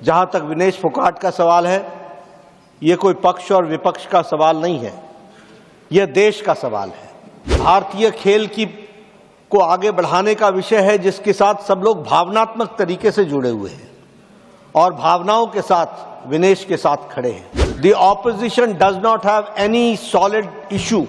जहां तक विनेश फोगाट का सवाल है, ये कोई पक्ष और विपक्ष का सवाल नहीं है, यह देश का सवाल है। भारतीय खेल को आगे बढ़ाने का विषय है जिसके साथ सब लोग भावनात्मक तरीके से जुड़े हुए हैं और भावनाओं के साथ विनेश के साथ खड़े हैं। The opposition does not have any solid issue।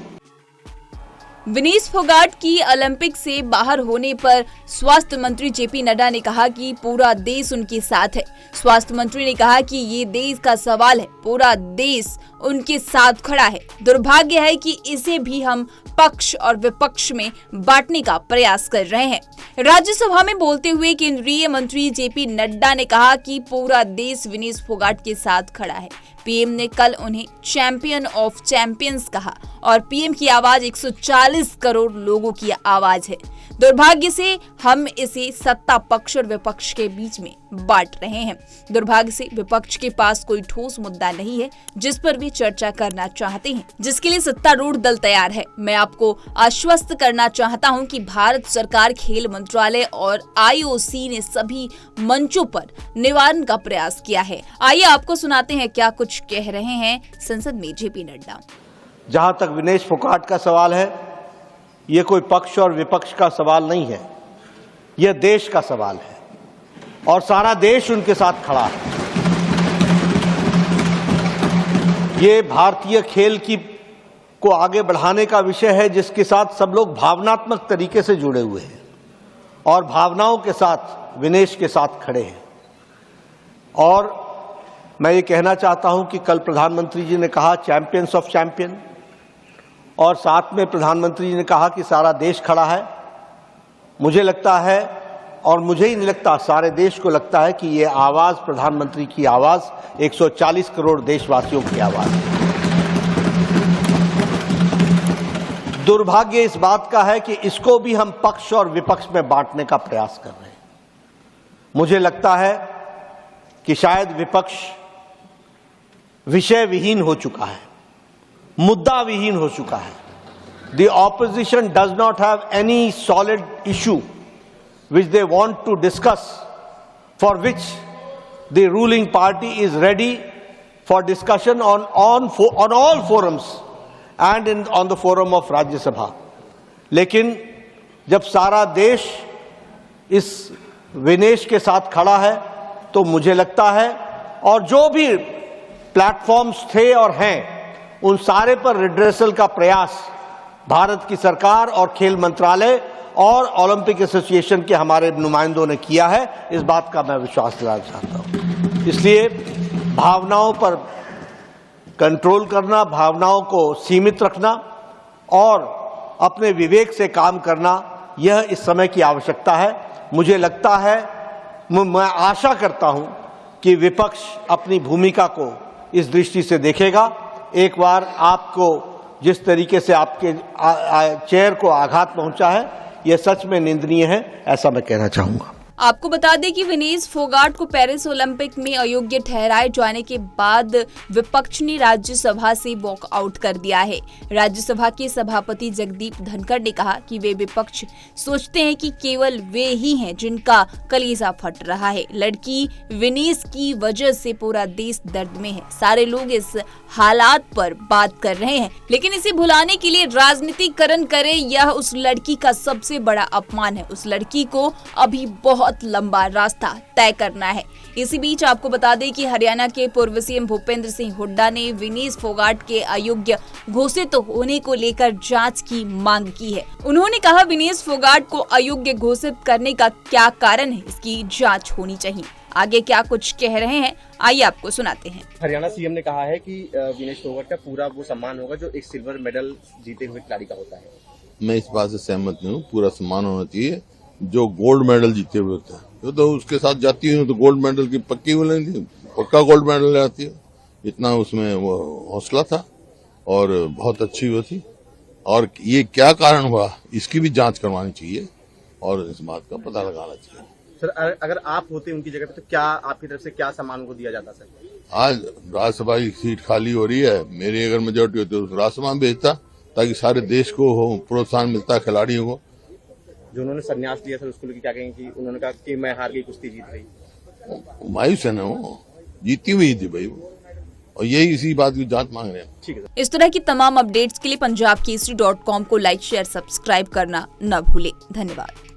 Vinesh Phogat की ओलंपिक से बाहर होने पर स्वास्थ्य मंत्री जेपी नड्डा ने कहा कि पूरा देश उनके साथ है। स्वास्थ्य मंत्री ने कहा कि ये देश का सवाल है, पूरा देश उनके साथ खड़ा है। दुर्भाग्य है कि इसे भी हम पक्ष और विपक्ष में बांटने का प्रयास कर रहे हैं। राज्यसभा में बोलते हुए केंद्रीय मंत्री जेपी नड्डा ने कहा कि पूरा देश विनेश फोगाट के साथ खड़ा है। पीएम ने कल उन्हें चैंपियन ऑफ चैंपियंस कहा और पीएम की आवाज 140 करोड़ लोगों की आवाज है। दुर्भाग्य से हम इसे सत्ता पक्ष और विपक्ष के बीच में बांट रहे हैं। दुर्भाग्य से विपक्ष के पास कोई ठोस मुद्दा नहीं है जिस पर वे चर्चा करना चाहते हैं, जिसके लिए सत्तारूढ़ दल तैयार है। मैं आपको आश्वस्त करना चाहता हूं कि भारत सरकार, खेल मंत्रालय और आईओसी ने सभी मंचों पर निवारण का प्रयास किया है। आइए आपको सुनाते हैं क्या कुछ कह रहे हैं संसद में जेपी नड्डा। जहां तक विनेश फोगाट का सवाल है, यह कोई पक्ष और विपक्ष का सवाल नहीं है, यह देश का सवाल है और सारा देश उनके साथ खड़ा है। ये भारतीय खेल को आगे बढ़ाने का विषय है जिसके साथ सब लोग भावनात्मक तरीके से जुड़े हुए हैं और भावनाओं के साथ विनेश के साथ खड़े हैं। और मैं ये कहना चाहता हूं कि कल प्रधानमंत्री जी ने कहा चैंपियंस ऑफ चैंपियन, और साथ में प्रधानमंत्री जी ने कहा कि सारा देश खड़ा है। मुझे लगता है, और मुझे ही नहीं लगता, सारे देश को लगता है कि ये आवाज प्रधानमंत्री की आवाज 140 करोड़ देशवासियों की आवाज है। दुर्भाग्य इस बात का है कि इसको भी हम पक्ष और विपक्ष में बांटने का प्रयास कर रहे हैं। मुझे लगता है कि शायद विपक्ष विषय विहीन हो चुका है, मुद्दा विहीन हो चुका है। The opposition does not have any solid issue which they want to discuss, for which the ruling party is ready for discussion on all forums and on the forum of Rajya Sabha. लेकिन जब सारा देश इस विनेश के साथ खड़ा है तो मुझे लगता है, और जो भी प्लेटफॉर्म्स थे और हैं, उन सारे पर रिड्रेसल का प्रयास भारत की सरकार और खेल मंत्रालय और ओलंपिक एसोसिएशन के हमारे नुमाइंदों ने किया है। इस बात का मैं विश्वास दिलाना चाहता हूं। इसलिए भावनाओं पर कंट्रोल करना, भावनाओं को सीमित रखना और अपने विवेक से काम करना, यह इस समय की आवश्यकता है। मुझे लगता है, मैं आशा करता हूं कि विपक्ष अपनी भूमिका को इस दृष्टि से देखेगा। एक बार आपको जिस तरीके से आपके चेयर को आघात पहुंचा है, यह सच में निंदनीय है, ऐसा मैं कहना चाहूंगा। आपको बता दें कि विनेश फोगाट को पेरिस ओलंपिक में अयोग्य ठहराए जाने के बाद विपक्ष ने राज्यसभा से वॉकआउट कर दिया है। राज्यसभा के सभापति जगदीप धनखड़ ने कहा कि वे विपक्ष सोचते हैं कि केवल वे ही हैं जिनका कलेजा फट रहा है। लड़की विनेश की वजह से पूरा देश दर्द में है। सारे लोग इस हालात पर बात कर रहे हैं, लेकिन इसे भुलाने के लिए राजनीतिकरण करें, यह उस लड़की का सबसे बड़ा अपमान है। उस लड़की को अभी बहुत लंबा रास्ता तय करना है। इसी बीच आपको बता दें कि हरियाणा के पूर्व सीएम भूपेंद्र सिंह हुड्डा ने विनेश फोगाट के अयोग्य घोषित होने को लेकर जांच की मांग की है। उन्होंने कहा विनेश फोगाट को अयोग्य घोषित करने का क्या कारण है, इसकी जांच होनी चाहिए। आगे क्या कुछ कह रहे हैं, आइए आपको सुनाते हैं। हरियाणा सीएम ने कहा है कि विनेश फोगाट का पूरा वो सम्मान होगा जो एक सिल्वर मेडल जीते हुए खिलाड़ी का होता है। मैं इस बात से सहमत नहीं हूँ। पूरा सम्मान होना चाहिए जो गोल्ड मेडल जीते हुए होता है। तो उसके साथ जाती है तो गोल्ड मेडल की पक्की वो लेती है, पक्का गोल्ड मेडल लाती है। इतना उसमें वो हौसला था और बहुत अच्छी वो थी। और ये क्या कारण हुआ, इसकी भी जांच करवानी चाहिए और इस बात का पता लगाना चाहिए। सर, अगर आप होते उनकी जगह पे तो क्या आपकी तरफ से क्या सम्मान को दिया जाता सर? आज राज्यसभा की सीट खाली हो रही है, मेरी अगर मेजोरिटी होती तो राज्यसभा में भेजता ताकि सारे देश को प्रोत्साहन मिलता खिलाड़ियों को। जो उन्होंने संन्यास लिया सर, उसको लेकर क्या कहेंगे कि उन्होंने कहा कि मैं हार गई, कुश्ती जीत गई? वायुसेना वो जीती हुई थी भाई वो, और यही इसी बात की जांच मांग रहे हैं। इस तरह की तमाम अपडेट्स के लिए पंजाबकेसरी.com को लाइक, शेयर, सब्सक्राइब करना न भूलें। धन्यवाद।